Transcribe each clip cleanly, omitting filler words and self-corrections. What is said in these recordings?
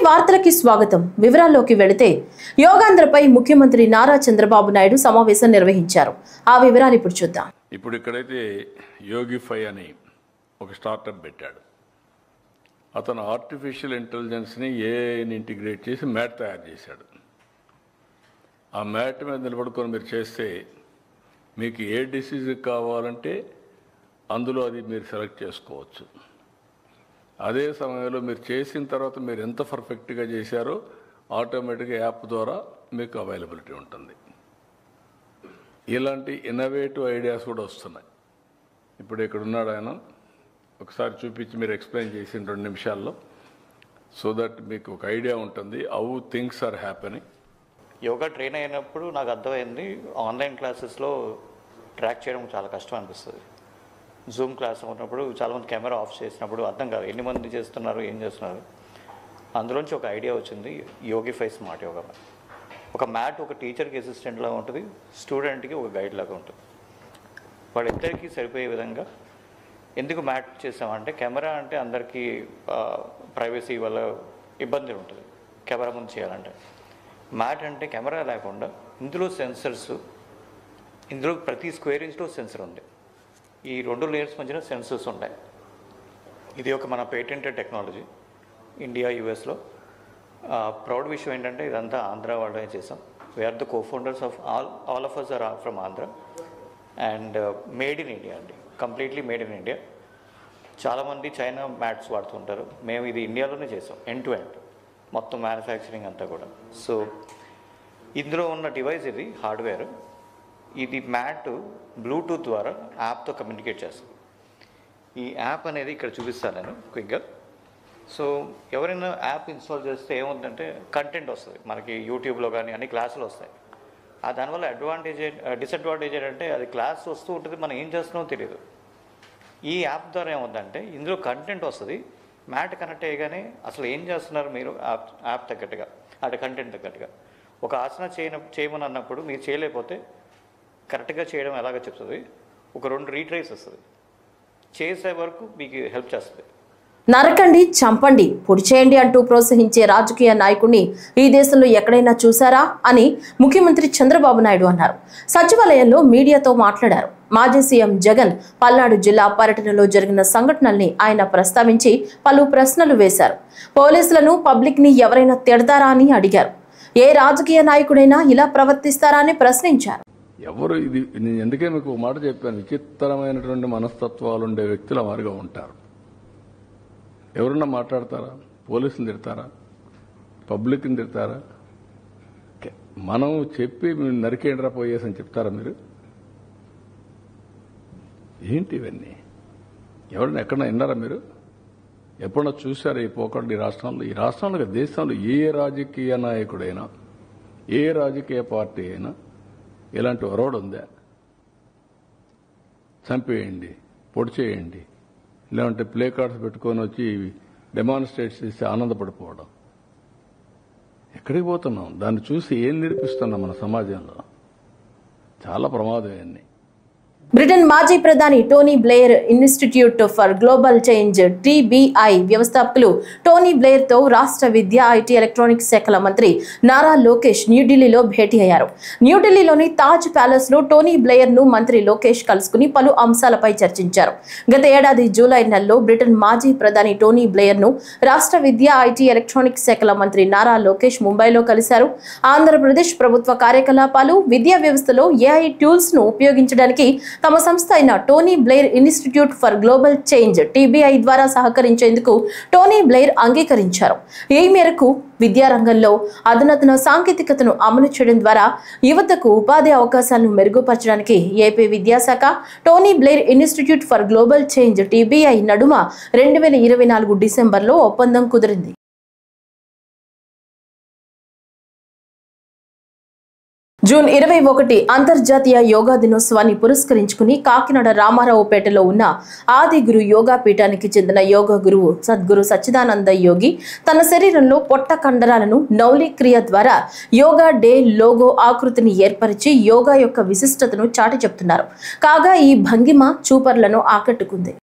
వార్తలకి స్వాగతం. వివరాల్లోకి వెళితే యోగాంధ్రపై ముఖ్యమంత్రి నారా చంద్రబాబు నాయుడు సమావేశం నిర్వహించారు. ఆ వివరాలు ఇప్పుడు చూద్దాం. ఇప్పుడు ఇక్కడైతే యోగిఫై అని ఒక స్టార్టప్ పెట్టాడు. అతను ఆర్టిఫిషియల్ ఇంటెలిజెన్స్ని ఏఐని ఇంటిగ్రేట్ చేసి మ్యాట్ తయారు చేశాడు. ఆ మ్యాట్ మీద నిలబడుకొని మీరు చేస్తే మీకు ఏ డిసీజ్ కావాలంటే అందులో అది మీరు సెలెక్ట్ చేసుకోవచ్చు. అదే సమయంలో మీరు చేసిన తర్వాత మీరు ఎంత పర్ఫెక్ట్గా చేశారో ఆటోమేటిక్గా యాప్ ద్వారా మీకు అవైలబిలిటీ ఉంటుంది. ఇలాంటి ఇన్నోవేటివ్ ఐడియాస్ కూడా వస్తున్నాయి. ఇప్పుడు ఇక్కడ ఉన్నాడు ఆయన, ఒకసారి చూపించి మీరు ఎక్స్ప్లెయిన్ చేసిన 2 నిమిషాల్లో, సో దట్ మీకు ఒక ఐడియా ఉంటుంది how things are happening. Yoga train అయినప్పుడు నాకు అర్థమైంది, ఆన్లైన్ క్లాసెస్లో ట్రాక్ చేయడం చాలా కష్టం అనిపిస్తుంది. జూమ్ క్లాస్ ఉన్నప్పుడు చాలామంది కెమెరా ఆఫ్ చేసినప్పుడు అర్థం కాదు ఎన్ని మంది చేస్తున్నారు, ఏం చేస్తున్నారు. అందులోంచి ఒక ఐడియా వచ్చింది, యోగిఫై స్మార్ట్ యోగా. ఒక మ్యాట్ ఒక టీచర్కి అసిస్టెంట్ లాగా ఉంటుంది, స్టూడెంట్కి ఒక గైడ్ లాగా ఉంటుంది. వాళ్ళిద్దరికీ సరిపోయే విధంగా ఎందుకు మ్యాట్ చేసామంటే, కెమెరా అంటే అందరికీ ప్రైవసీ వల్ల ఇబ్బంది ఉంటుంది కెమెరా ముందు చేయాలంటే. మ్యాట్ అంటే కెమెరా లేకుండా ఇందులో సెన్సర్స్, ఇందులో ప్రతి స్క్వేర్ ఇంచ్లో సెన్సర్ ఉంది. ఈ 2 లేయర్స్ మధ్యన సెన్సర్స్ ఉంటాయి. ఇది ఒక మన పేటెంటెడ్ టెక్నాలజీ ఇండియా యుఎస్లో. ప్రౌడ్ విషయం ఏంటంటే ఇదంతా ఆంధ్ర వాళ్ళే చేసాం. We are the co-founders of all of us are from Andhra and made in India అండి, కంప్లీట్లీ మేడ్ ఇన్ ఇండియా. చాలామంది చైనా మ్యాట్స్ వాడుతుంటారు, మేము ఇది ఇండియాలోనే చేసాం, ఎండ్ టు ఎండ్ మొత్తం మ్యానుఫ్యాక్చరింగ్ అంతా కూడా. సో ఇందులో ఉన్న డివైస్ ఇది హార్డ్వేర్. ఇది మ్యాట్ బ్లూటూత్ ద్వారా యాప్తో కమ్యూనికేట్ చేస్తుంది. ఈ యాప్ అనేది ఇక్కడ చూపిస్తాను నేను క్విక్గా. సో ఎవరైనా యాప్ ఇన్స్టాల్ చేస్తే ఏముందంటే కంటెంట్ వస్తుంది మనకి, యూట్యూబ్లో కానీ అన్ని క్లాసులు వస్తాయి. దానివల్ల డిసడ్వాంటేజ్ ఏంటంటే అది క్లాస్ వస్తూ ఉంటుంది, మనం ఏం చేస్తున్నామో తెలియదు. ఈ యాప్ ద్వారా ఏముందంటే ఇందులో కంటెంట్ వస్తుంది, మ్యాట్ కనెక్ట్ అయ్యగానే అసలు ఏం చేస్తున్నారు మీరు యాప్ తగ్గట్టుగా, అంటే కంటెంట్ తగ్గట్టుగా. ఒక ఆసన చేయమని అన్నప్పుడు మీరు చేయలేకపోతే కరెక్ట్గా చేయడం ఎలాగో చెప్తుంది, ఒక 2 రీట్రైస్ వస్తుంది, చేసే వరకు మీకు హెల్ప్ చేస్తుంది. నరకండి, చంపండి, పొడి చేయండి అంటూ ప్రోత్సహించే రాజకీయ నాయకుడిని ఈ దేశంలో ఎక్కడైనా చూసారా అని ముఖ్యమంత్రి చంద్రబాబు నాయుడు అన్నారు. సచివాలయంలో మీడియాతో మాట్లాడారు. మాజీ సీఎం జగన్ పల్నాడు జిల్లా పర్యటనలో జరిగిన సంఘటనల్ని ఆయన ప్రస్తావించి పలు ప్రశ్నలు వేశారు. పోలీసులను, పబ్లిక్ ని ఎవరైనా తిడతారా అని అడిగారు. ఏ రాజకీయ నాయకుడైనా ఇలా ప్రవర్తిస్తారా అని ప్రశ్నించారు. ఎవరు ఇది, నేను ఎందుకే మీకు ఒక మాట చెప్పాను, విచిత్రమైనటువంటి మనస్తత్వాలు ఉండే వ్యక్తులు వారుగా ఉంటారు. ఎవరన్నా మాట్లాడతారా? పోలీసులు తిడతారా? పబ్లిక్ని తిడతారా? మనం చెప్పి మీరు నరికేండ్రా పోయేసని చెప్తారా మీరు? ఏంటి ఇవన్నీ? ఎవరన్నా ఎక్కడన్నా విన్నారా మీరు? ఎప్పుడన్నా చూశారా ఈ పోకడ ఈ రాష్ట్రంలో? ఈ రాష్ట్రంలో దేశంలో ఏ రాజకీయ నాయకుడైనా, ఏ రాజకీయ పార్టీ అయినా ఇలాంటి ఒరవడు ఉందా? చంపేయండి, పొడి చేయండి, లేదంటే ప్లే కార్డ్స్ పెట్టుకొని వచ్చి డెమాన్స్ట్రేట్ చేసి ఆనందపడిపోవడం. ఎక్కడికి పోతున్నాం? దాన్ని చూసి ఏం నేర్పిస్తున్నాం మన సమాజంలో? చాలా ప్రమాదం ఇవన్నీ. బ్రిటన్ మాజీ ప్రధాని Tony Blair institute for global change TBI వ్యవస్థాపకులు టోనీ బ్లెయిర్ తో రాష్ట్ర విద్య, ఐటీ, ఎలక్ట్రానిక్స్ శాఖల మంత్రి నారా లోకేష్ న్యూఢిల్లీలో భేటీ అయ్యారు. న్యూఢిల్లీలోని తాజ్ ప్యాలెస్ లో టోనీ బ్లెయిర్ ను మంత్రి లోకేష్ కలుసుకుని పలు అంశాలపై చర్చించారు. గత ఏడాది జూలై నెలలో బ్రిటన్ మాజీ ప్రధాని టోనీ బ్లెయిర్ ను రాష్ట్ర విద్య, ఐటీ, ఎలక్ట్రానిక్స్ శాఖల మంత్రి నారా లోకేష్ ముంబైలో కలిశారు. ఆంధ్రప్రదేశ్ ప్రభుత్వ కార్యకలాపాలు, విద్యా వ్యవస్థలో AI టూల్స్ ను ఉపయోగించడానికి తమ సంస్థ అయిన Tony Blair institute for global change TBI ద్వారా సహకరించేందుకు టోనీ బ్లెయిర్ అంగీకరించారు. ఈ మేరకు విద్యారంగంలో అధునాతన సాంకేతికతను అమలు చేయడం ద్వారా యువతకు ఉపాధి అవకాశాలను మెరుగుపరచడానికి ఏపీ విద్యాశాఖ, Tony Blair institute for global change TBI నడుమ 2024 డిసెంబర్లో ఒప్పందం కుదిరింది. జూన్ 21 అంతర్జాతీయ యోగా దినోత్సవాన్ని పురస్కరించుకుని కాకినాడ రామారావుపేటలో ఉన్న ఆదిగురు యోగా పీఠానికి చెందిన యోగా గురువు సద్గురు సచ్చిదానంద యోగి తన శరీరంలో పొట్ట కండరాలను నౌలి క్రియ ద్వారా యోగా డే లోగో ఆకృతిని ఏర్పరిచి యోగా యొక్క విశిష్టతను చాటి చెప్తున్నారు. కాగా ఈ భంగిమ చూపర్లను ఆకట్టుకుంది.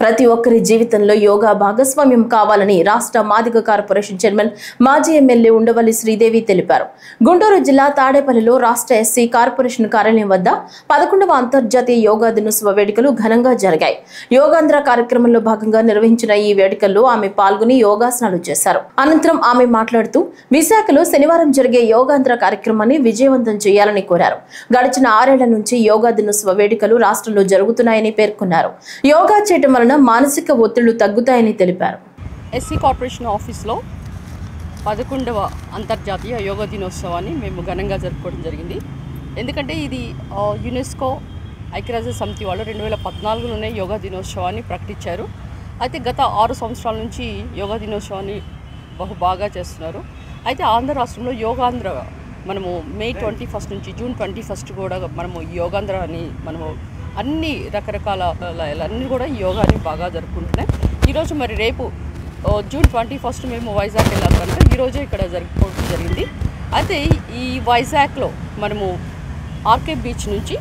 ప్రతి ఒక్కరి జీవితంలో యోగా భాగస్వామ్యం కావాలని రాష్ట్ర మాదిగ కార్పొరేషన్ చైర్మన్ మాజీ ఎమ్మెల్యే ఉండవల్లి శ్రీదేవి తెలిపారు. గుంటూరు జిల్లా తాడేపల్లిలో రాష్ట్ర ఎస్సీ కార్పొరేషన్ కార్యాలయం వద్ద 11వ అంతర్జాతీయ యోగా దినోత్సవ వేడుకలు ఘనంగా జరిగాయి. యోగాంధ్ర కార్యక్రమంలో భాగంగా నిర్వహించిన ఈ వేడుకల్లో ఆమె పాల్గొని యోగాసనాలు చేశారు. అనంతరం ఆమె మాట్లాడుతూ విశాఖలో శనివారం జరిగే యోగాంధ్ర కార్యక్రమాన్ని విజయవంతం చేయాలని కోరారు. గడిచిన 6 ఏళ్ల నుంచి యోగా దినోత్సవ వేడుకలు రాష్ట్రంలో జరుగుతున్నాయని పేర్కొన్నారు. యోగా చేయటం వలన మానసిక ఒత్తిళ్లు తగ్గుతాయని తెలిపారు. ఎస్సీ కార్పొరేషన్ ఆఫీస్లో 11వ అంతర్జాతీయ యోగా దినోత్సవాన్ని మేము ఘనంగా జరుపుకోవడం జరిగింది. ఎందుకంటే ఇది యునెస్కో ఐక్యరాజ్య సమితి వాళ్ళు 2014లోనే యోగా దినోత్సవాన్ని ప్రకటించారు. అయితే గత 6 సంవత్సరాల నుంచి యోగా దినోత్సవాన్ని బాగా చేస్తున్నారు. అయితే ఆంధ్ర రాష్ట్రంలో యోగాంధ్ర మనము మే 21 నుంచి జూన్ 21 కూడా మనము యోగాంధ్ర అని మనము అన్ని రకరకాల అన్నీ కూడా యోగాని బాగా జరుపుకుంటున్నాయి. ఈరోజు మరి రేపు జూన్ 21 మేము వైజాగ్ వెళ్ళాలి కనుక ఈరోజే ఇక్కడ జరుపుకోవడం జరిగింది. అయితే ఈ వైజాగ్లో మనము ఆర్కే బీచ్ నుంచి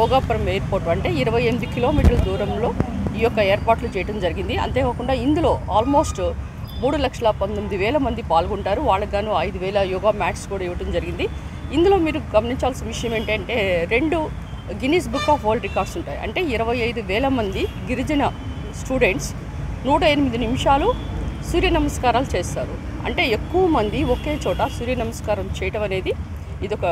భోగాపురం ఎయిర్పోర్ట్ అంటే 28 కిలోమీటర్ల దూరంలో ఈ యొక్క ఏర్పాట్లు చేయడం జరిగింది. అంతేకాకుండా ఇందులో ఆల్మోస్ట్ 3,19,000 మంది పాల్గొంటారు. వాళ్ళకి గాను 5,000 యోగా మ్యాట్స్ కూడా ఇవ్వడం జరిగింది. ఇందులో మీరు గమనించాల్సిన విషయం ఏంటంటే 2 Guinness book of world records ఉంటాయి. అంటే 25,000 మంది గిరిజన స్టూడెంట్స్ 108 నిమిషాలు సూర్య నమస్కారాలు చేస్తారు. అంటే ఎక్కువ మంది ఒకే చోట సూర్య నమస్కారం చేయటం అనేది ఇదొక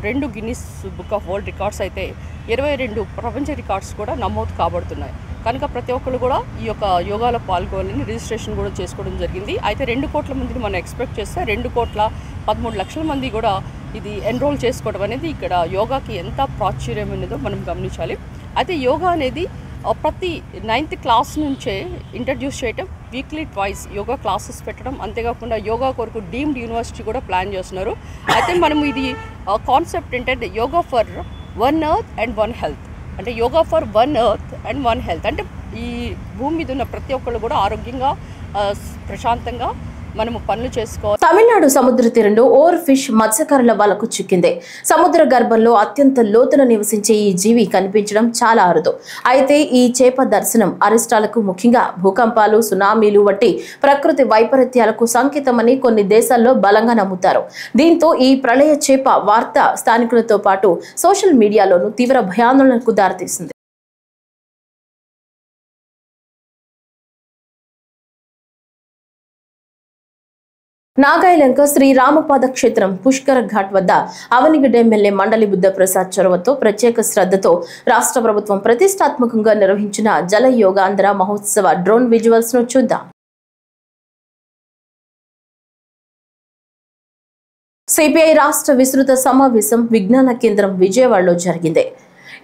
2 Guinness book of world records అయితే 22 ప్రపంచ రికార్డ్స్ కూడా నమోదు కాబడుతున్నాయి. కనుక ప్రతి ఒక్కరు కూడా ఈ యొక్క యోగాలో పాల్గొనాలని రిజిస్ట్రేషన్ కూడా చేసుకోవడం జరిగింది. అయితే 2 కోట్ల మందిని మనం ఎక్స్పెక్ట్ చేస్తే 2,13,00,000 మంది కూడా ఇది ఎన్రోల్ చేసుకోవడం అనేది ఇక్కడ యోగాకి ఎంత ప్రాచుర్యం ఉన్నదో మనం గమనించాలి. అయితే యోగా అనేది ప్రతి 9th క్లాస్ నుంచే ఇంట్రడ్యూస్ చేయటం, వీక్లీ ట్వైస్ యోగా క్లాసెస్ పెట్టడం, అంతేకాకుండా యోగా కొరకు డీమ్డ్ యూనివర్సిటీ కూడా ప్లాన్ చేస్తున్నారు. అయితే మనం ఇది కాన్సెప్ట్ ఏంటంటే yoga for 1 earth and 1 health, అంటే yoga for 1 earth and 1 health అంటే ఈ భూమి మీద ఉన్న ప్రతి ఒక్కళ్ళు కూడా ఆరోగ్యంగా ప్రశాంతంగా మనము పనులు చేసుకోవాలి. తమిళనాడు సముద్ర తీరంలో ఓవర్ ఫిష్ మత్స్యకారుల వలకు చిక్కింది. సముద్ర గర్భంలో అత్యంత లోతున నివసించే ఈ జీవి కనిపించడం చాలా అరుదు. అయితే ఈ చేప దర్శనం అరిష్టాలకు, ముఖ్యంగా భూకంపాలు, సునామీలు వంటి ప్రకృతి వైపరీత్యాలకు సంకేతమని కొన్ని దేశాల్లో బలంగా నమ్ముతారు. దీంతో ఈ ప్రళయ చేప వార్త స్థానికులతో పాటు సోషల్ మీడియాలోనూ తీవ్ర భయాందోళనకు దారితీసింది. నాగాయలంక శ్రీ రామపాద క్షేత్రం పుష్కర ఘాట్ వద్ద అవనిగడ్డ ఎమ్మెల్యే మండలి బుద్ధ ప్రసాద్ చొరవతో ప్రత్యేక శ్రద్ధతో రాష్ట్ర ప్రభుత్వం ప్రతిష్టాత్మకంగా నిర్వహించిన జల యోగాంధ్ర మహోత్సవ డ్రోన్ విజువల్స్ ను చూద్దాం. సిపిఐ రాష్ట్ర విస్తృత సమావేశం విజ్ఞాన కేంద్రం విజయవాడలో జరిగింది.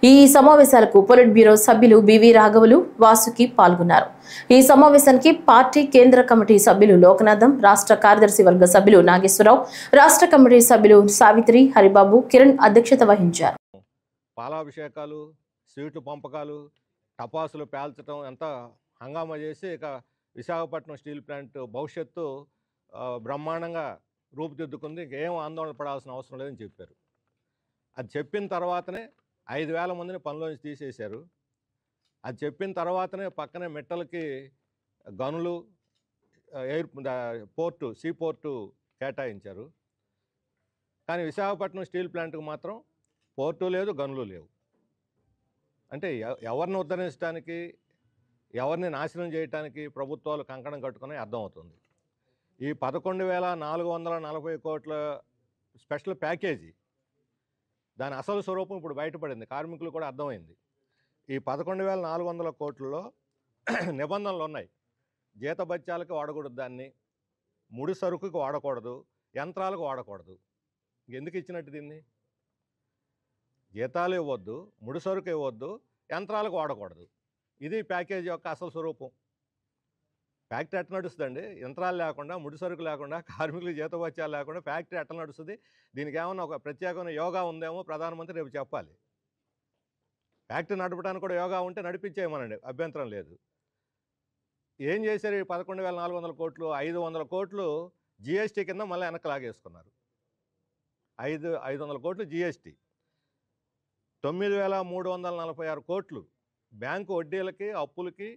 ఈ సమావేశాలకు పొలిట్ బ్యూరో సభ్యులు బివి రాఘవులు, వాసుకి పాల్గొన్నారు. ఈ సమావేశానికి పార్టీ కేంద్ర కమిటీ సభ్యులు లోకనాథం, రాష్ట్ర కార్యదర్శి వర్గ సభ్యులు నాగేశ్వరరావు, రాష్ట్ర కమిటీ సభ్యులు సావిత్రి, హరిబాబు, కిరణ్ అధ్యక్షత వహించారు. పాలాభిషేకాలు, స్వీట్లు పంపకాలు, టపాసులు పేల్చడం ఎంత హంగామా చేసి ఇక విశాఖపట్నం స్టీల్ ప్లాంట్ భవిష్యత్తు బ్రహ్మాండంగా రూపుదిద్దుకుంది. ఇంకేం ఆందోళన పడాల్సిన అవసరం లేదని చెప్పారు. అది చెప్పిన తర్వాతనే 5,000 మందిని పనిలోంచి తీసేశారు. అది చెప్పిన తర్వాతనే పక్కనే మెట్టలకి గనులు, సీ పోర్టు కేటాయించారు. కానీ విశాఖపట్నం స్టీల్ ప్లాంట్కి మాత్రం పోర్టు లేదు, గనులు లేవు. అంటే ఎవరిని ఉద్ధరించడానికి, ఎవరిని నాశనం చేయడానికి ప్రభుత్వాలు కంకణం కట్టుకుని అర్థమవుతుంది. ఈ 11,440 కోట్ల స్పెషల్ ప్యాకేజీ దాని అసలు స్వరూపం ఇప్పుడు బయటపడింది. కార్మికులు కూడా అర్థమైంది. ఈ 11,400 కోట్లలో నిబంధనలు ఉన్నాయి. జీతభత్యాలకు వాడకూడదు, దాన్ని ముడి సరుకుకి వాడకూడదు, యంత్రాలకు వాడకూడదు. ఎందుకు ఇచ్చినట్టు దీన్ని? జీతాలు ఇవ్వద్దు, ముడి సరుకు ఇవ్వద్దు, యంత్రాలకు వాడకూడదు. ఇది ప్యాకేజీ యొక్క అసలు స్వరూపం. ఫ్యాక్టరీ ఎట్లా నడుస్తుందండి? యంత్రాలు లేకుండా, ముడి సరుకు లేకుండా, కార్మికులు జీతభత్యాలు లేకుండా ఫ్యాక్టరీ ఎట్లా నడుస్తుంది? దీనికి ఏమన్నా ఒక ప్రత్యేకమైన యోగా ఉందేమో ప్రధానమంత్రి రేపు చెప్పాలి. ఫ్యాక్టరీ నడపడానికి కూడా యోగా ఉంటే నడిపించేయమనండి, అభ్యంతరం లేదు. ఏం చేశారు? ఈ 11,400 కోట్లు, 500 కోట్లు జిఎస్టీ కింద మళ్ళీ వెనక్కి లాగేసుకున్నారు. 500 కోట్లు జిఎస్టీ, 9,346 కోట్లు బ్యాంకు వడ్డీలకి, అప్పులకి,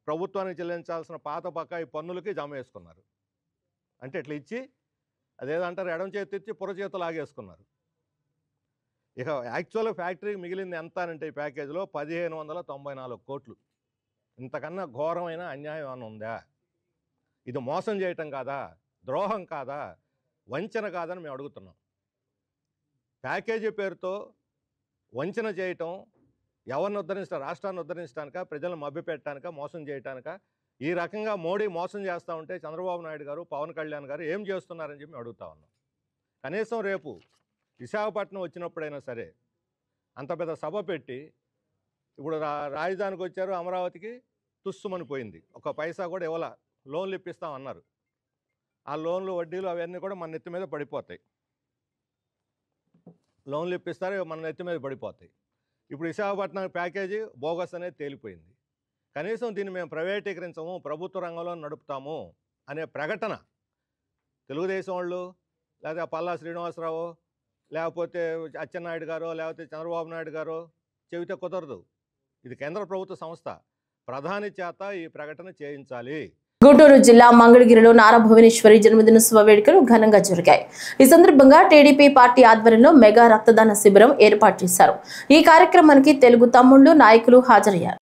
ప్రభుత్వానికి చెల్లించాల్సిన పాత బకాయి పన్నులకి జమ వేసుకున్నారు. అంటే ఇట్లా ఇచ్చి అదేదంటారు, ఎడం చేతి ఇచ్చి పుర చేతి లాగేసుకున్నారు. ఇక యాక్చువల్గా ఫ్యాక్టరీకి మిగిలింది ఎంత అంటే ఈ ప్యాకేజీలో 1594 కోట్లు. ఇంతకన్నా ఘోరమైన అన్యాయం ఏమైనా ఉందా? ఇది మోసం చేయటం కాదా, ద్రోహం కాదా, వంచన కాదని మేము అడుగుతున్నాం. ప్యాకేజీ పేరుతో వంచన చేయటం ఎవరిని ఉద్ధరించడానికి, రాష్ట్రాన్ని ఉద్ధరించడానిక, ప్రజలను మభ్యపెట్టడానిక, మోసం చేయడానిక? ఈ రకంగా మోడీ మోసం చేస్తూ ఉంటే చంద్రబాబు నాయుడు గారు, పవన్ కళ్యాణ్ గారు ఏం చేస్తున్నారని చెప్పి మేము అడుగుతా ఉన్నాం. కనీసం రేపు విశాఖపట్నం వచ్చినప్పుడైనా సరే అంత పెద్ద సభ పెట్టి, ఇప్పుడు రాజధానికి వచ్చారు, అమరావతికి తుస్సుమని పోయింది, ఒక పైసా కూడా ఇవ్వాల, లోన్లు ఇప్పిస్తామన్నారు. ఆ లోన్లు వడ్డీలు అవన్నీ కూడా మన నెత్తి మీద పడిపోతాయి. లోన్లు ఇప్పిస్తారు, మన నెత్తి మీద పడిపోతాయి. ఇప్పుడు విశాఖపట్నం ప్యాకేజీ బోగస్ అనేది తేలిపోయింది. కనీసం దీన్ని మేము ప్రైవేటీకరించము, ప్రభుత్వ రంగంలో నడుపుతాము అనే ప్రకటన తెలుగుదేశం వాళ్ళు, లేకపోతే పల్లా శ్రీనివాసరావు, లేకపోతే అచ్చెన్నాయుడు గారో, లేకపోతే చంద్రబాబు నాయుడు గారో చెబితే కుదరదు. ఇది కేంద్ర ప్రభుత్వ సంస్థ, ప్రధాని చేత ఈ ప్రకటన చేయించాలి. గుంటూరు జిల్లా మంగళగిరిలో నారా భువనేశ్వరి జన్మదినోత్సవ వేడుకలు ఘనంగా జరిగాయి. ఈ సందర్భంగా టీడీపీ పార్టీ ఆధ్వర్యంలో మెగా రక్తదాన శిబిరం ఏర్పాటు చేశారు. ఈ కార్యక్రమానికి తెలుగు తమ్ముళ్లు, నాయకులు హాజరయ్యారు.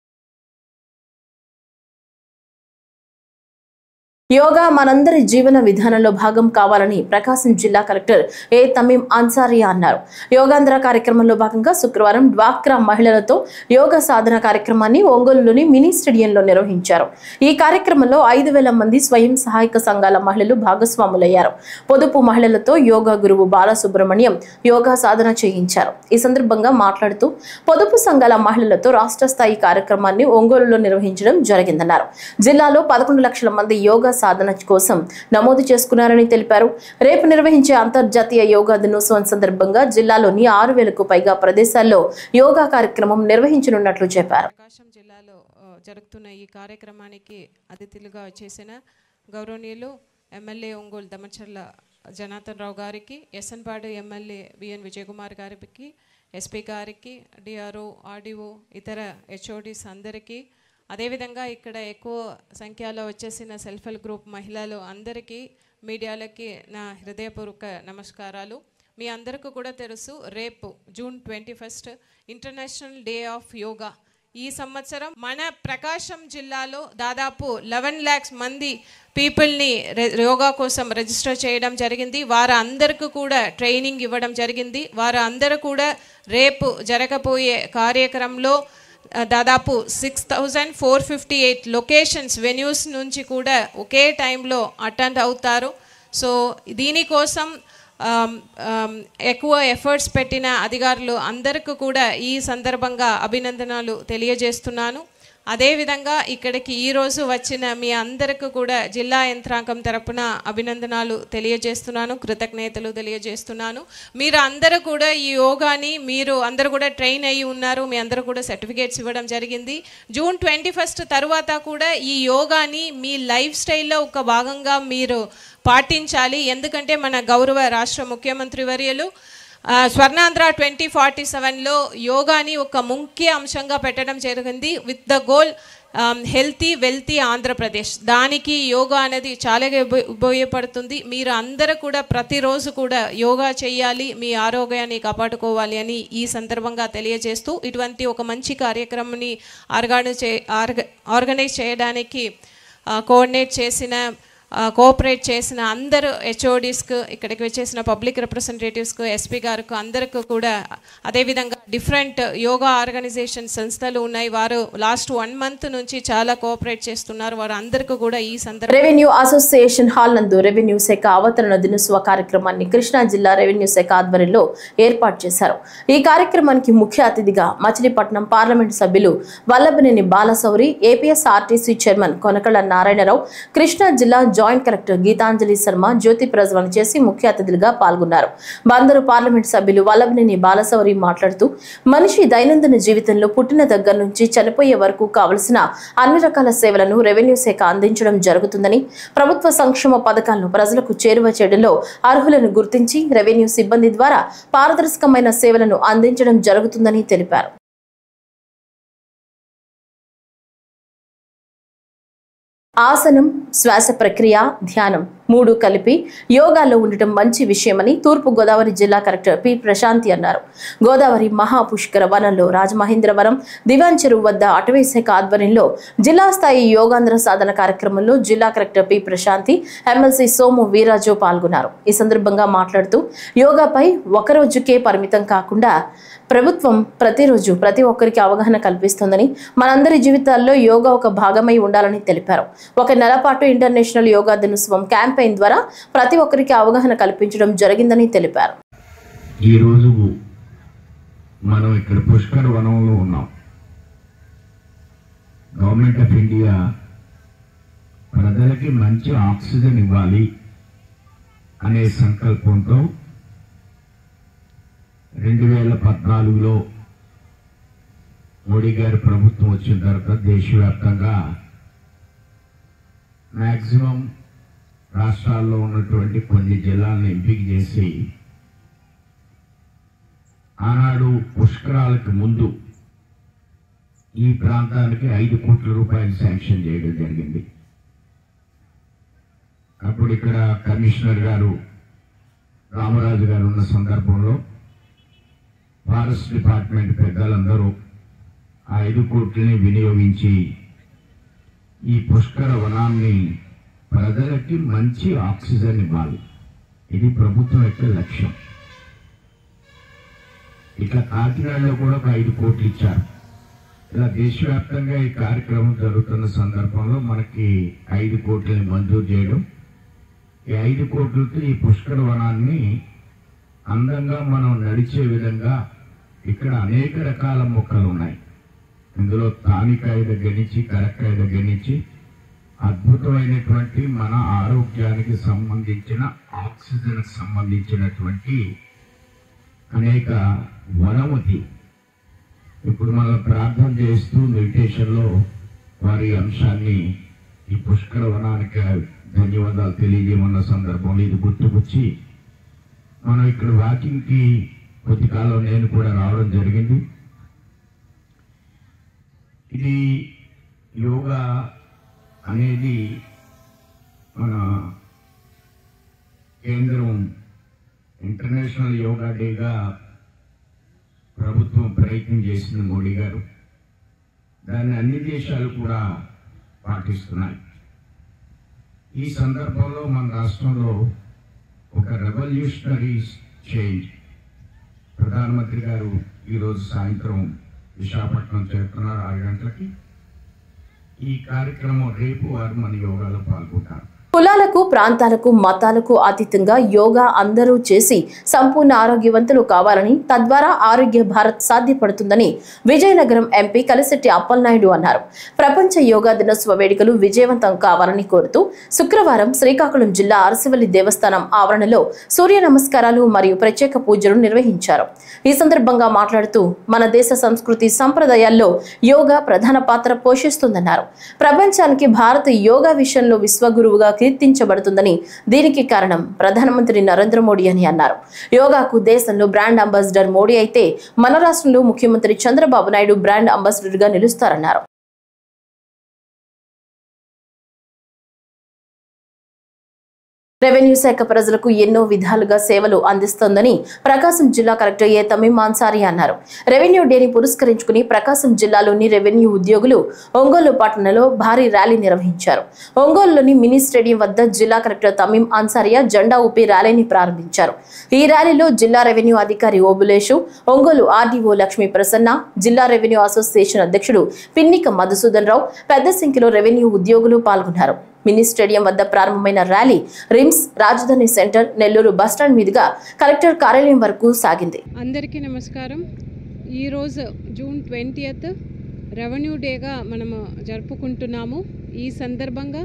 యోగా మనందరి జీవన విధానంలో భాగం కావాలని ప్రకాశం జిల్లా కలెక్టర్ ఏ తమీం అన్సారియా అన్నారు. యోగాంధ్ర కార్యక్రమంలో భాగంగా శుక్రవారం డ్వాక్రా మహిళలతో యోగా సాధన కార్యక్రమాన్ని ఒంగోలులోని మినీ స్టేడియంలో నిర్వహించారు. ఈ కార్యక్రమంలో 5,000 మంది స్వయం సహాయక సంఘాల మహిళలు భాగస్వాములయ్యారు. పొదుపు మహిళలతో యోగా గురువు బాలసుబ్రహ్మణ్యం యోగా సాధన చేయించారు. ఈ సందర్భంగా మాట్లాడుతూ పొదుపు సంఘాల మహిళలతో రాష్ట్ర స్థాయి కార్యక్రమాన్ని ఒంగోలులో నిర్వహించడం జరిగిందన్నారు. జిల్లాలో 11 లక్షల మంది యోగా సాధన కోసం నమోదు చేసుకున్నారని తెలిపారు. రేపు నిర్వహించే అంతర్జాతీయ యోగా దినోత్సవం సందర్భంగా జిల్లాలోని 6,000కు పైగా ప్రదేశాల్లో యోగా కార్యక్రమం నిర్వహించనున్నట్లు చెప్పారు. ప్రకాశం జిల్లాలో జరుగుతున్న ఈ కార్యక్రమానికి అతిథులుగా చేసిన గౌరవనీయులు ఎమ్మెల్యే ఒంగోలు దమచర్ల జనార్దన్ రావు గారికి, ఎస్ఎన్పాడు ఎమ్మెల్యే విఎన్ విజయకుమార్ గారికి, ఎస్పీ గారికి, డిఆర్ఓ, ఆర్డీఓ, ఇతర హెచ్ఓడీస్ అందరికీ, అదేవిధంగా ఇక్కడ ఎక్కువ సంఖ్యలో వచ్చేసిన సెల్ఫ్ హెల్ప్ గ్రూప్ మహిళలు అందరికీ, మీడియాలకి నా హృదయపూర్వక నమస్కారాలు. మీ అందరికీ కూడా తెలుసు, రేపు June 21 international day of yoga. ఈ సంవత్సరం మన ప్రకాశం జిల్లాలో దాదాపు 11 lakhs మంది పీపుల్ని యోగా కోసం రిజిస్టర్ చేయడం జరిగింది. వారందరికీ కూడా ట్రైనింగ్ ఇవ్వడం జరిగింది. వారందరూ కూడా రేపు జరగబోయే కార్యక్రమంలో దాదాపు 6,458 లొకేషన్స్, వెన్యూస్ నుంచి కూడా ఒకే టైంలో అటెండ్ అవుతారు. సో దీనికోసం ఎక్కువ ఎఫర్ట్స్ పెట్టిన అధికారులు అందరికీ కూడా ఈ సందర్భంగా అభినందనలు తెలియజేస్తున్నాను. అదేవిధంగా ఇక్కడికి ఈరోజు వచ్చిన మీ అందరికీ కూడా జిల్లా యంత్రాంగం తరపున అభినందనలు తెలియజేస్తున్నాను, కృతజ్ఞతలు తెలియజేస్తున్నాను. మీరు అందరూ కూడా ఈ యోగాని మీరు అందరూ కూడా ట్రైన్ అయ్యి ఉన్నారు. మీ అందరూ కూడా సర్టిఫికేట్స్ ఇవ్వడం జరిగింది. జూన్ 21 తర్వాత కూడా ఈ యోగాని మీ లైఫ్ స్టైల్లో ఒక భాగంగా మీరు పాటించాలి. ఎందుకంటే మన గౌరవ రాష్ట్ర ముఖ్యమంత్రి వర్యులు స్వర్ణాంధ్ర 2047లో యోగాని ఒక ముఖ్య అంశంగా పెట్టడం జరిగింది. With the goal healthy wealthy Andhra Pradesh. దానికి యోగా అనేది చాలా ఉపయోగపడుతుంది. మీరు అందరూ కూడా ప్రతిరోజు కూడా యోగా చేయాలి, మీ ఆరోగ్యాన్ని కాపాడుకోవాలి అని ఈ సందర్భంగా తెలియజేస్తూ ఇటువంటి ఒక మంచి కార్యక్రమాన్ని ఆర్గనైజ్ చేయడానికి కోఆపరేట్ చేసిన అందరూ హెచ్ఓడీస్కు, ఇక్కడికి వచ్చేసిన పబ్లిక్ రిప్రజెంటేటివ్స్కు, ఎస్పీ గారికి అందరికీ కూడా, అదేవిధంగా డిఫరెంట్ యోగా ఆర్గనైజేషన్ సంస్థలు ఉన్నాయి, వారు లాస్ట్ 1 month నుంచి చాలా కోఆపరేట్ చేస్తున్నారు. వారు అందరికీ కూడా ఈ సందర్భంగా రెవెన్యూ అసోసియేషన్ హాల్ నందు రెవెన్యూ శాఖ అవతరణ దినోత్సవ కార్యక్రమాన్ని కృష్ణా జిల్లా రెవెన్యూ శాఖ ఆధ్వర్యంలో ఏర్పాటు చేశారు. ఈ కార్యక్రమానికి ముఖ్య అతిథిగా మచిలీపట్నం పార్లమెంట్ సభ్యులు వల్లభనేని బాలశౌరి, ఏపీఎస్ఆర్టీసీ చైర్మన్ కొనకళ్ళ నారాయణరావు, కృష్ణా జిల్లా జాయింట్ కలెక్టర్ గీతాంజలి శర్మ జ్యోతి ప్రజ్వలన చేసి ముఖ్య అతిథులుగా పాల్గొన్నారు. బందరు పార్లమెంట్ సభ్యులు వల్లభనేని బాలశౌరి మాట్లాడుతూ మనిషి దైనందిన జీవితంలో పుట్టిన దగ్గర నుంచి చనిపోయే వరకు కావలసిన అన్ని రకాల సేవలను రెవెన్యూ శాఖ అందించడం జరుగుతుందని, ప్రభుత్వ సంక్షేమ పథకాలను ప్రజలకు చేరువ చేయడంలో అర్హులను గుర్తించి రెవెన్యూ సిబ్బంది ద్వారా పారదర్శకమైన సేవలను అందించడం జరుగుతుందని తెలిపారు. ఆసనం, శ్వాస ప్రక్రియ, ధ్యానం 3 కలిపి యోగాలో ఉండటం మంచి విషయమని తూర్పు గోదావరి జిల్లా కలెక్టర్ పి ప్రశాంతి అన్నారు. గోదావరి మహాపుష్కర వనంలో రాజమహేంద్రవరం దివాన్ చెరువు వద్ద అటవీ శాఖ ఆధ్వర్యంలో జిల్లా స్థాయి యోగాంధ్ర సాధన కార్యక్రమంలో జిల్లా collector P Prashanthi, MLC Somu Veerraju పాల్గొన్నారు. ఈ సందర్భంగా మాట్లాడుతూ యోగాపై ఒక రోజుకే పరిమితం కాకుండా ప్రభుత్వం ప్రతిరోజు ప్రతి ఒక్కరికి అవగాహన కల్పిస్తోందని, మనందరి జీవితాల్లో యోగా ఒక భాగమై ఉండాలని తెలిపారు. 1 నెల పాటు ఇంటర్నేషనల్ యోగా దినోత్సవం క్యాంపెయిన్ ద్వారా ప్రతి ఒక్కరికి అవగాహన కల్పించడం జరిగిందని తెలిపారు. ఈ రోజు మనం ఇక్కడ పుష్కర వనంలో ఉన్నాం. గవర్నమెంట్ ఆఫ్ ఇండియా ప్రజలకి మంచి ఆక్సిజన్ ఇవ్వాలి అనే సంకల్పంతో 2014లో మోడీ గారి ప్రభుత్వం వచ్చిన తర్వాత దేశవ్యాప్తంగా మ్యాక్సిమం రాష్ట్రాల్లో ఉన్నటువంటి కొన్ని జిల్లాలను ఎంపిక చేసి ఆనాడు పుష్కరాలకు ముందు ఈ ప్రాంతానికి 5 కోట్ల రూపాయలు శాంక్షన్ చేయడం జరిగింది. అప్పుడు ఇక్కడ కమిషనర్ గారు రామరాజు గారు ఉన్న సందర్భంలో ఫారెస్ట్ డిపార్ట్మెంట్ పెద్దలందరూ ఆ 5 కోట్లని వినియోగించి ఈ పుష్కర వనాన్ని ప్రజలకి మంచి ఆక్సిజన్ ఇవ్వాలి, ఇది ప్రభుత్వం యొక్క లక్ష్యం. ఇక కాకినాడలో కూడా ఒక 5 కోట్లు ఇచ్చారు. ఇలా దేశవ్యాప్తంగా ఈ కార్యక్రమం జరుగుతున్న సందర్భంలో మనకి 5 కోట్లని మంజూరు చేయడం, ఈ 5 కోట్లతో ఈ పుష్కర వనాన్ని అందంగా మనం నడిచే విధంగా ఇక్కడ అనేక రకాల మొక్కలు ఉన్నాయి. ఇందులో తానికాయ దగ్గర నుంచి కరక్కాయ దగ్గర నుంచి అద్భుతమైనటువంటి మన ఆరోగ్యానికి సంబంధించిన ఆక్సిజన్ సంబంధించినటువంటి అనేక వనముది. ఇప్పుడు మనం ప్రార్థన చేస్తూ మెడిటేషన్లో వారి అంశాన్ని ఈ పుష్కర వనానికి ధన్యవాదాలు తెలియజేయమన్న సందర్భంలో ఇది గుర్తుకొచ్చి మనం ఇక్కడ వాకింగ్కి కొద్ది కాలం నేను కూడా రావడం జరిగింది. ఇది యోగా అనేది మన కేంద్రం ఇంటర్నేషనల్ యోగా డేగా ప్రభుత్వం ప్రయత్నం చేసింది మోడీ గారు. దాన్ని అన్ని దేశాలు కూడా పాటిస్తున్నాయి. ఈ సందర్భంలో మన రాష్ట్రంలో ఒక రెవల్యూషనరీ చేంజ్ ప్రధానమంత్రి గారు ఈరోజు సాయంత్రం విశాఖపట్నం చేరుతున్నారు 6 గంటలకి. ఈ కార్యక్రమం రేపు వారు మన యోగాలో పాల్గొంటారు. కులాలకు, ప్రాంతాలకు, మతాలకు అతీతంగా యోగా అందరూ చేసి సంపూర్ణ ఆరోగ్యవంతులు కావాలని, తద్వారా ఆరోగ్య భారత్ సాధ్యపడుతుందని విజయనగరం ఎంపీ కలిశెట్టి అప్పలనాయుడు అన్నారు. ప్రపంచ యోగా దినోత్సవ వేడుకలు విజయవంతం కావాలని కోరుతూ శుక్రవారం శ్రీకాకుళం జిల్లా అరసివల్లి దేవస్థానం ఆవరణలో సూర్య నమస్కారాలు మరియు ప్రత్యేక పూజలు నిర్వహించారు. ఈ సందర్భంగా మాట్లాడుతూ మన దేశ సంస్కృతి సంప్రదాయాల్లో యోగా ప్రధాన పాత్ర పోషిస్తుందన్నారు. ప్రపంచానికి భారత్ యోగా విషయంలో విశ్వగురువుగా కీర్తించబడుతుందని, దీనికి కారణం ప్రధానమంత్రి నరేంద్ర మోడీ అని అన్నారు. యోగాకు దేశంలో బ్రాండ్ అంబాసిడర్ మోడీ అయితే మన రాష్ట్రంలో ముఖ్యమంత్రి చంద్రబాబు నాయుడు బ్రాండ్ అంబాసిడర్ గా నిలుస్తారన్నారు. రెవెన్యూ శాఖ ప్రజలకు ఎన్నో విధాలుగా సేవలు అందిస్తోందని ప్రకాశం జిల్లా కలెక్టర్ ఏ తమీం అన్సారీ అన్నారు. రెవెన్యూ డేని పురస్కరించుకుని ప్రకాశం జిల్లాలోని రెవెన్యూ ఉద్యోగులు ఒంగోలు పట్టణంలో భారీ ర్యాలీ నిర్వహించారు. ఒంగోలులోని మినీ స్టేడియం వద్ద జిల్లా కలెక్టర్ తమీం అన్సారియా జెండా ఊపి ర్యాలీని ప్రారంభించారు. ఈ ర్యాలీలో జిల్లా రెవెన్యూ అధికారి ఓబులేషు, ఒంగోలు ఆర్డీఓ లక్ష్మీ ప్రసన్న, జిల్లా రెవెన్యూ అసోసియేషన్ అధ్యక్షుడు పిన్నిక మధుసూదన్ రావు, పెద్ద సంఖ్యలో రెవెన్యూ ఉద్యోగులు పాల్గొన్నారు. మినీ స్టేడియం వద్ద ప్రారంభమైన ర్యాలీ రిమ్స్, రాజధాని సెంటర్, నెల్లూరు బస్టాండ్ మీదుగా కలెక్టర్ కార్యాలయం వరకు సాగింది. అందరికీ నమస్కారం. ఈరోజు జూన్ 20th రెవెన్యూ డేగా మనము జరుపుకుంటున్నాము. ఈ సందర్భంగా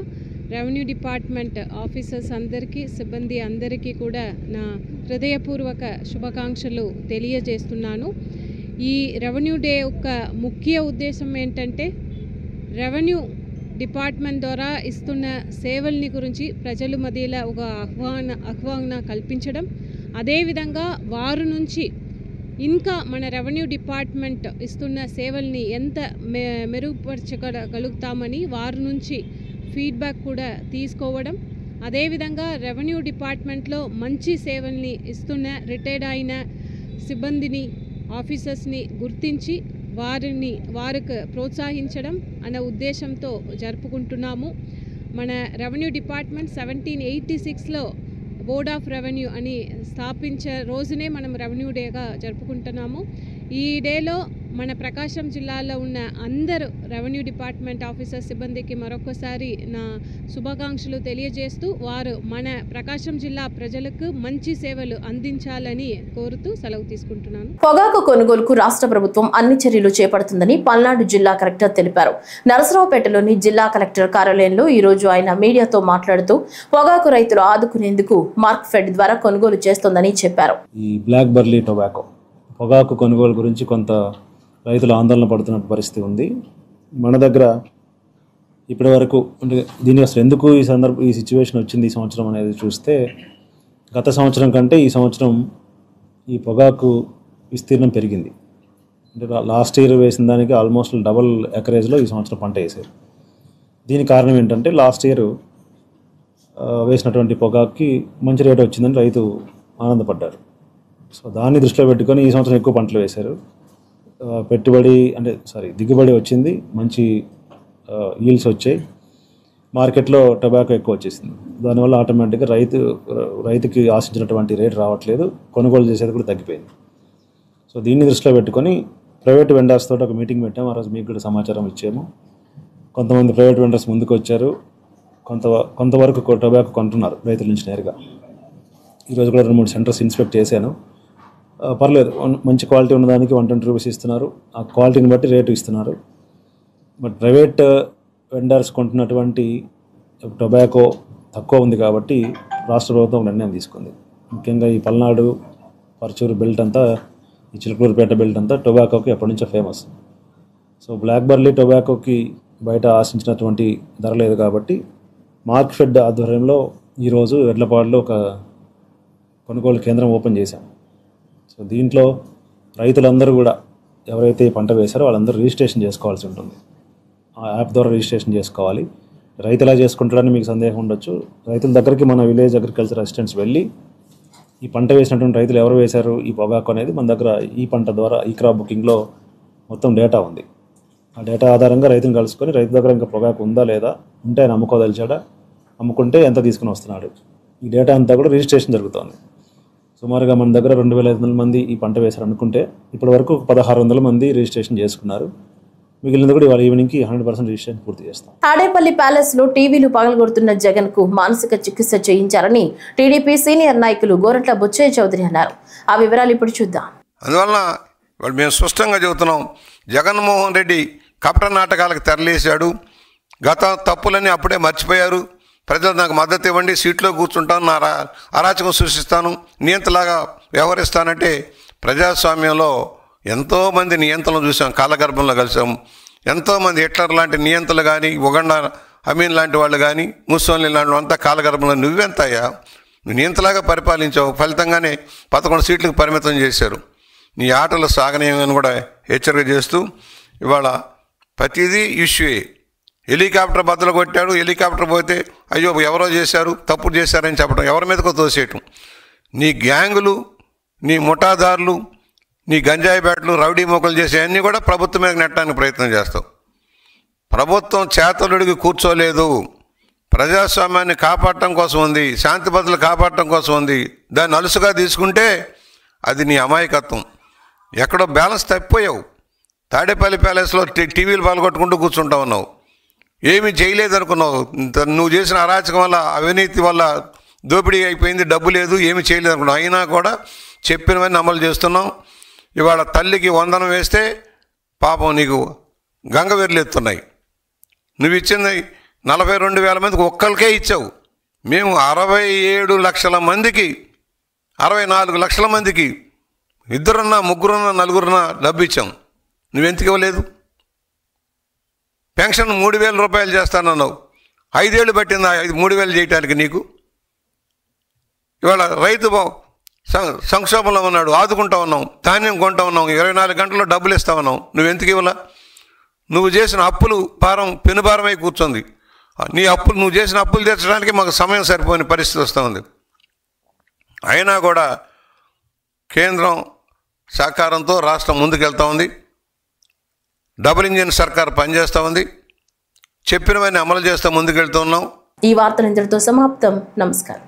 రెవెన్యూ డిపార్ట్మెంట్ ఆఫీసర్స్ అందరికీ, సిబ్బంది అందరికీ కూడా నా హృదయపూర్వక శుభాకాంక్షలు తెలియజేస్తున్నాను. ఈ రెవెన్యూ డే యొక్క ముఖ్య ఉద్దేశం ఏంటంటే రెవెన్యూ డిపార్ట్మెంట్ ద్వారా ఇస్తున్న సేవల్ని గురించి ప్రజల మధ్యలో ఒక ఆహ్వాన కల్పించడం, అదేవిధంగా వారి నుంచి ఇంకా మన రెవెన్యూ డిపార్ట్మెంట్ ఇస్తున్న సేవల్ని ఎంత మెరుగుపరచగలుగుతామని వారి నుంచి ఫీడ్బ్యాక్ కూడా తీసుకోవడం, అదేవిధంగా రెవెన్యూ డిపార్ట్మెంట్లో మంచి సేవల్ని ఇస్తున్న రిటైర్డ్ అయిన సిబ్బందిని, ఆఫీసర్స్ని గుర్తించి వారికి ప్రోత్సహించడం అనే ఉద్దేశంతో జరుపుకుంటున్నాము. మన రెవెన్యూ డిపార్ట్మెంట్ 1786లో బోర్డ్ ఆఫ్ రెవెన్యూ అని స్థాపించే రోజునే మనం రెవెన్యూ డేగా జరుపుకుంటున్నాము. ఈ డేలో మన ప్రకాశం జిల్లాలో ఉన్న అందరూ రెవెన్యూ డిపార్ట్మెంట్ ఆఫీసర్ సిబ్బందికి మరొకసారి నా శుభాకాంక్షలు తెలియజేస్తూ వారు మన ప్రకాశం జిల్లా ప్రజలకు మంచి సేవలు అందించాలని కోరుతూ సెలవు తీసుకుంటున్నాను. పొగాకు కొనుగోలుకు రాష్ట్ర ప్రభుత్వం అన్ని చర్యలు చేపడుతుందని పల్నాడు జిల్లా కలెక్టర్ తెలిపారు. నరసరావుపేటలోని జిల్లా కలెక్టర్ కార్యాలయంలో ఈ రోజు ఆయన మీడియాతో మాట్లాడుతూ పొగాకు రైతులు ఆదుకునేందుకు మార్క్ఫెడ్ ద్వారా కొనుగోలు చేస్తోందని చెప్పారు. ఈ బ్లాక్ బర్లీ టొబాకో పొగాకు కొనుగోలు గురించి కొంత రైతులు ఆందోళన పడుతున్న పరిస్థితి ఉంది. మన దగ్గర ఇప్పటి వరకు అంటే దీనికి అసలు ఎందుకు ఈ సిచ్యువేషన్ వచ్చింది ఈ సంవత్సరం అనేది చూస్తే, గత సంవత్సరం కంటే ఈ సంవత్సరం ఈ పొగాకు విస్తీర్ణం పెరిగింది. అంటే లాస్ట్ ఇయర్ వేసిన దానికి ఆల్మోస్ట్ డబల్ ఎకరేజ్లో ఈ సంవత్సరం పంట వేసారు. దీనికి కారణం ఏంటంటే లాస్ట్ ఇయర్ వేసినటువంటి పొగాకుకి మంచి రేటు వచ్చిందని రైతు ఆనందపడ్డారు. సో దాన్ని దృష్టిలో పెట్టుకొని ఈ సంవత్సరం ఎక్కువ పంటలు వేశారు. దిగుబడి వచ్చింది, మంచి ఈల్డ్స్ వచ్చాయి, మార్కెట్లో టొబాకో ఎక్కువ వచ్చేసింది. దానివల్ల ఆటోమేటిక్గా రైతుకి ఆశించినటువంటి రేటు రావట్లేదు, కొనుగోలు చేసేది కూడా తగ్గిపోయింది. సో దీన్ని దృష్టిలో పెట్టుకొని ప్రైవేట్ వెండర్స్ తోటి ఒక మీటింగ్ పెట్టాము. ఆ రోజు మీకు కూడా సమాచారం ఇచ్చాము. కొంతమంది ప్రైవేట్ వెండర్స్ ముందుకు వచ్చారు, కొంతవరకు టొబాకో కొంటున్నారు రైతుల నుంచి నేరుగా. ఈరోజు కూడా 2-3 సెంటర్స్ ఇన్స్పెక్ట్ చేశాను. పర్లేదు, మంచి క్వాలిటీ ఉన్నదానికి 120 రూపీస్ ఇస్తున్నారు. ఆ క్వాలిటీని బట్టి రేటు ఇస్తున్నారు. బట్ ప్రైవేట్ వెండర్స్ కొంటున్నటువంటి టొబాకో తక్కువ ఉంది కాబట్టి రాష్ట్ర ప్రభుత్వం ఒక నిర్ణయం తీసుకుంది. ముఖ్యంగా ఈ పల్నాడు, పర్చూరు బెల్ట్ అంతా, ఈ చిలకలూరుపేట బెల్ట్ అంతా టొబాకోకి ఎప్పటి నుంచో ఫేమస్. సో బ్లాక్ బర్లీ టొబాకోకి బయట ఆశించినటువంటి ధర లేదు కాబట్టి మార్క్ఫెడ్ ఆధ్వర్యంలో ఈరోజు ఎడ్లపాడులో ఒక కొనుగోలు కేంద్రం ఓపెన్ చేశాం. సో దీంట్లో రైతులందరూ కూడా ఎవరైతే పంట వేశారో వాళ్ళందరూ రిజిస్ట్రేషన్ చేసుకోవాల్సి ఉంటుంది. ఆ యాప్ ద్వారా రిజిస్ట్రేషన్ చేసుకోవాలి. రైతు ఎలా చేసుకుంటాడని మీకు సందేహం ఉండొచ్చు. రైతుల దగ్గరికి మన విలేజ్ అగ్రికల్చర్ అసిస్టెంట్స్ వెళ్ళి ఈ పంట వేసినటువంటి రైతులు ఎవరు వేశారు ఈ పొగాకు అనేది మన దగ్గర ఈ పంట ద్వారా ఈ క్రాప్ బుకింగ్లో మొత్తం డేటా ఉంది. ఆ డేటా ఆధారంగా రైతుని కలుసుకొని రైతు దగ్గర ఇంకా పొగాకు ఉందా లేదా, ఉంటే ఆయన అమ్ముకోదలిచాడా, అమ్ముకుంటే ఎంత తీసుకుని వస్తున్నాడు, ఈ డేటా అంతా కూడా రిజిస్ట్రేషన్ జరుగుతుంది. సుమారుగా మన దగ్గర 2500 మంది ఈ పంట వేశారు అనుకుంటే ఇప్పటి వరకు 1600 మంది రిజిస్ట్రేషన్ చేసుకున్నారు. మిగిలినది కూడా ఇవాళ ఈవినింగ్కి 100% రిజిస్ట్రేషన్ పూర్తి చేస్తాం. తాడేపల్లి ప్యాలెస్ లో టీవీలు పగలగొడుతున్న జగన్ కు మానసిక చికిత్స చేయించారని టీడీపీ సీనియర్ నాయకులు గోరంట్ల బుచ్చయ్య చౌదరి అన్నారు. ఆ వివరాలు ఇప్పుడు చూద్దాం. అందువలన మేము స్పష్టంగా చెబుతున్నాం, జగన్మోహన్ రెడ్డి కపట నాటకాలకు తెరలేశాడు. గత తప్పులన్నీ అప్పుడే మర్చిపోయారు. ప్రజలు నాకు మద్దతు ఇవ్వండి, సీట్లో కూర్చుంటాను, నా అరాచకం సృష్టిస్తాను, నియంతలాగా వ్యవహరిస్తానంటే ప్రజాస్వామ్యంలో ఎంతోమంది నియంతలను చూసాం, కాలగర్భంలో కలిసాం. ఎంతోమంది హిట్లర్ లాంటి నియంతలు కానీ, ఉగండా అమీన్ లాంటి వాళ్ళు కానీ, ముస్సోలిని లాంటి అంతా కాలగర్భంలో నువ్వెంతయ్యా, నువ్వు నియంతలాగా పరిపాలించావు. ఫలితంగానే 11 సీట్లకు పరిమితం చేశారు. నీ ఆటలు సాగనీయమని కూడా హెచ్చరిక చేస్తూ ఇవాళ ప్రతిదీ ఇష్యూయే. హెలికాప్టర్ బద్దలు కొట్టాడు, హెలికాప్టర్ పోతే అయ్యో ఎవరో చేశారు, తప్పుడు చేశారని చెప్పడం, ఎవరి మీదకో తోసేయటం. నీ గ్యాంగులు, నీ ముఠాదారులు, నీ గంజాయి బ్యాట్లు, రౌడీ మోకలు చేసే అన్నీ కూడా ప్రభుత్వం మీద నెట్టడానికి ప్రయత్నం చేస్తావు. ప్రభుత్వం చేతలుడికి కూర్చోలేదు. ప్రజాస్వామ్యాన్ని కాపాడటం కోసం ఉంది, శాంతి భద్రతలు కాపాడటం కోసం ఉంది. దాన్ని అలుసుగా తీసుకుంటే అది నీ అమాయకత్వం. ఎక్కడో బ్యాలెన్స్ తప్పిపోయావు. తాడేపల్లి ప్యాలెస్లో టీవీలు పాల్గొట్టుకుంటూ కూర్చుంటా ఉన్నావు. ఏమీ చేయలేదు అనుకున్నావు. నువ్వు చేసిన అరాచకం వల్ల, అవినీతి వల్ల దోపిడీ అయిపోయింది, డబ్బు లేదు, ఏమీ చేయలేదు అనుకున్నావు. అయినా కూడా చెప్పినవన్నీ అమలు చేస్తున్నావు. ఇవాళ తల్లికి వందనం వేస్తే పాపం నీకు గంగవెర్లెత్తున్నాయి. నువ్వు ఇచ్చింది 42,000 మందికి ఒక్కరికే ఇచ్చావు. మేము 67 లక్షల మందికి, 64 లక్షల మందికి, 2 3 4 డబ్బు ఇచ్చాం. నువ్వెందుకు ఇవ్వలేదు? పెన్షన్ 3,000 రూపాయలు చేస్తానన్నావు. 5 ఏళ్ళు పట్టిందా 3,000 చేయటానికి నీకు? ఇవాళ రైతు సంక్షోభంలో ఉన్నాడు, ఆదుకుంటా ఉన్నాం, ధాన్యం కొంటా ఉన్నాం, 24 గంటల్లో డబ్బులు ఇస్తా ఉన్నాం. నువ్వెందుకు ఇవ్వాల? నువ్వు చేసిన అప్పులు భారం పెనుభారమై కూర్చుంది. నువ్వు చేసిన అప్పులు తీర్చడానికి మాకు సమయం సరిపోని పరిస్థితి వస్తూ ఉంది. అయినా కూడా కేంద్రం సహకారంతో రాష్ట్రం ముందుకెళ్తూ ఉంది. డబుల్ ఇంజిన్ సర్కార్ పనిచేస్తూ ఉంది. చెప్పినవన్నీ అమలు చేస్తూ ముందుకెళ్తూ ఉన్నాం. ఈ వార్తలు ఇంతటితో సమాప్తం. నమస్కారం.